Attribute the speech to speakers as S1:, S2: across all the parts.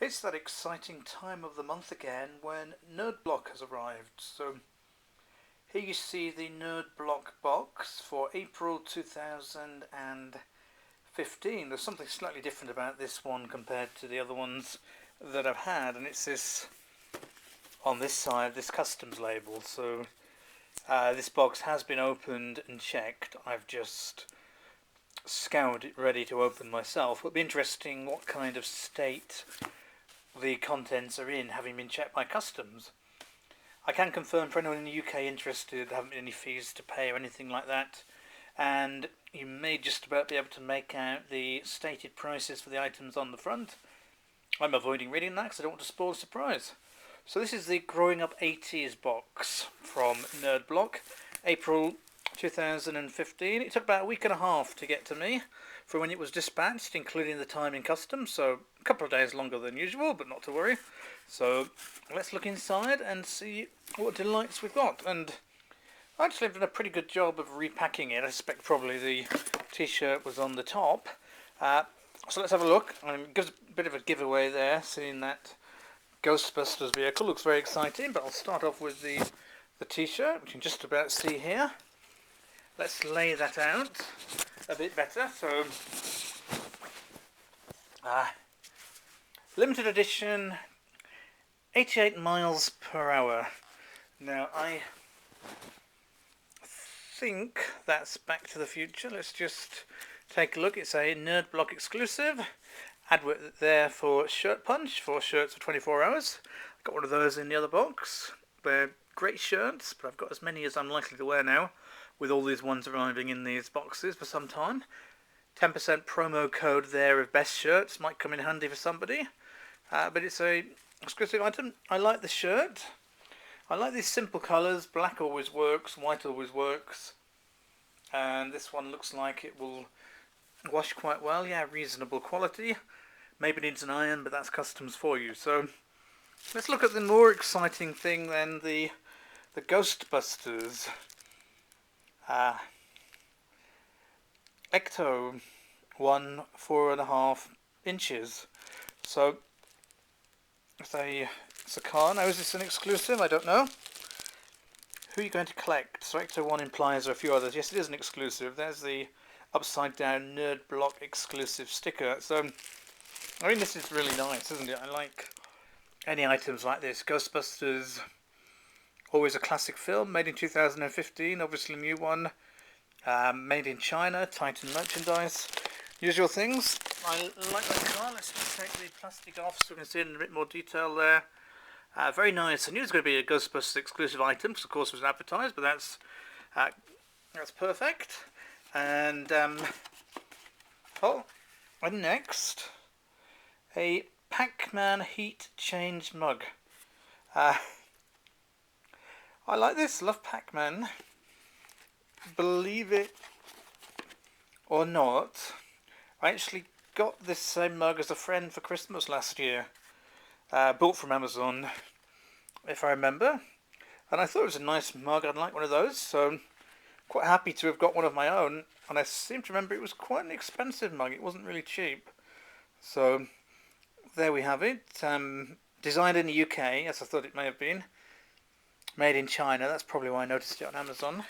S1: It's that exciting time of the month again when Nerd Block has arrived. So here you see the Nerd Block box for April 2015. There's something slightly different about this one compared to the other ones that I've had, and it's this on this side, this customs label. So this box has been opened and checked. I've just scoured it ready to open myself. It'll be interesting what kind of state the contents are in, having been checked by customs. I can confirm for anyone in the UK interested, there haven't been any fees to pay or anything like that, and you may just about be able to make out the stated prices for the items on the front. I'm avoiding reading that because I don't want to spoil the surprise. So this is the Growing Up 80s box from Nerd Block, April 2015. It took about a week and a half to get to me from when it was dispatched, including the time in customs, so a couple of days longer than usual, but not to worry. So let's look inside and see what delights we've got. And actually I've done a pretty good job of repacking it. I suspect probably the t-shirt was on the top. So let's have a look. It gives a bit of a giveaway there, seeing that Ghostbusters vehicle. Looks very exciting, but I'll start off with the t-shirt, which you can just about see here. Let's lay that out a bit better. So, limited edition, 88 miles per hour. Now, I think that's Back to the Future. Let's just take a look. It's a Nerd Block exclusive. Advert there for Shirt Punch, for shirts for 24 hours. I've got one of those in the other box. They're great shirts, but I've got as many as I'm likely to wear now, with all these ones arriving in these boxes for some time. 10% promo code there of best shirts might come in handy for somebody. But it's a exclusive item. I like the shirt. I like these simple colours. Black always works, white always works. And this one looks like it will wash quite well. Yeah, reasonable quality. Maybe needs an iron, but that's customs for you. So let's look at the more exciting thing then, the Ghostbusters. Ecto 1 4.5 inches. So it's a car. Now, is this an exclusive? I don't know. Who are you going to collect? So Ecto 1 implies there are a few others. Yes, it is an exclusive. There's the upside down Nerd Block exclusive sticker. So I mean, this is really nice, isn't it? I like any items like this. Ghostbusters, always a classic film, made in 2015, obviously a new one. Made in China, Titan merchandise, usual things. I like that car. Let's just take the plastic off so we can see it in a bit more detail there. Very nice. I knew it was going to be a Ghostbusters exclusive item, because of course it was advertised, but that's perfect. And and next, a Pac-Man heat change mug. I like this. Love Pac-Man. Believe it or not, I actually got this same mug as a friend for Christmas last year. Bought from Amazon, if I remember. And I thought it was a nice mug. I'd like one of those. So quite happy to have got one of my own. And I seem to remember it was quite an expensive mug. It wasn't really cheap. So there we have it. Designed in the UK, as I thought it may have been. Made in China. That's probably why I noticed it on Amazon.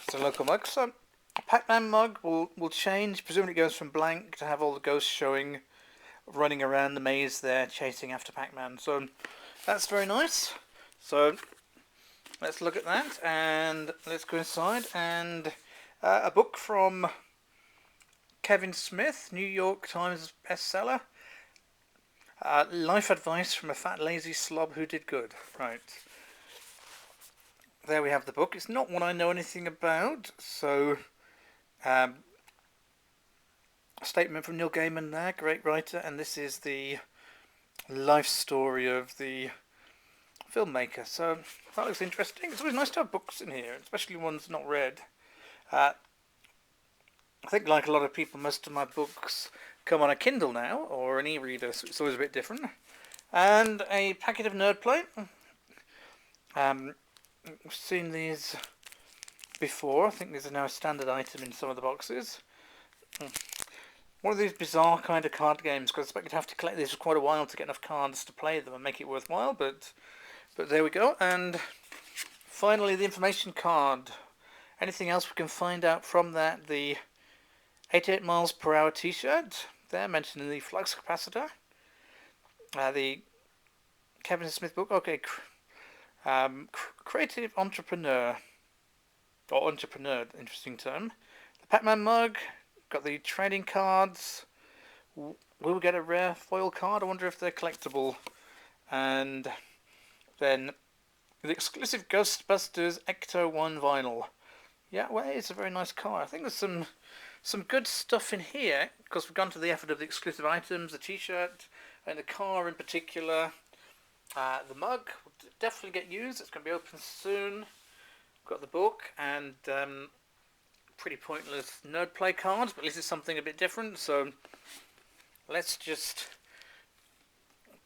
S1: It's a local mug. So a Pac-Man mug will change. Presumably it goes from blank to have all the ghosts showing, running around the maze there, chasing after Pac-Man. So that's very nice. So let's look at that, and let's go inside. And a book from Kevin Smith, New York Times bestseller. Life advice from a fat lazy slob who did good. Right. There we have the book. It's not one I know anything about, so a statement from Neil Gaiman there, great writer, and this is the life story of the filmmaker. So that looks interesting. It's always nice to have books in here, especially ones not read. I think, like a lot of people, most of my books come on a Kindle now, or an e-reader, so it's always a bit different. And a packet of Nerd Plate. We've seen these before. I think these are now a standard item in some of the boxes. one of these bizarre kind of card games, because I expect you'd have to collect these for quite a while to get enough cards to play them and make it worthwhile, but there we go. And finally, the information card. Anything else we can find out from that? The 88 miles per hour t-shirt there, mentioned in the flux capacitor. The Kevin Smith book, okay. Creative entrepreneur, or entrepreneur, interesting term. The Pac-Man mug, got the trading cards. We'll get a rare foil card. I wonder if they're collectible. And then the exclusive Ghostbusters Ecto 1 vinyl. Yeah, well, it's a very nice card. I think there's some good stuff in here, because we've gone to the effort of the exclusive items, the t-shirt, and the car in particular. The mug will definitely get used. It's going to be open soon. Got the book and pretty pointless nerd play cards, but at least it's something a bit different. So let's just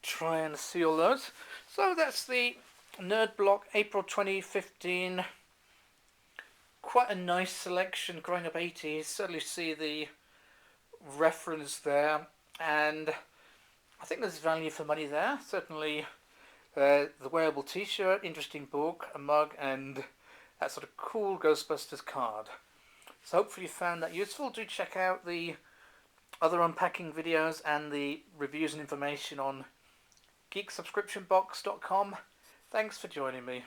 S1: try and see all those. So that's the Nerd Block April 2015. Quite a nice selection. Growing Up 80s. Certainly see the reference there, and I think there's value for money there. Certainly the wearable t-shirt, interesting book, a mug, and that sort of cool Ghostbusters card. So hopefully you found that useful. Do check out the other unpacking videos and the reviews and information on geeksubscriptionbox.com. Thanks for joining me.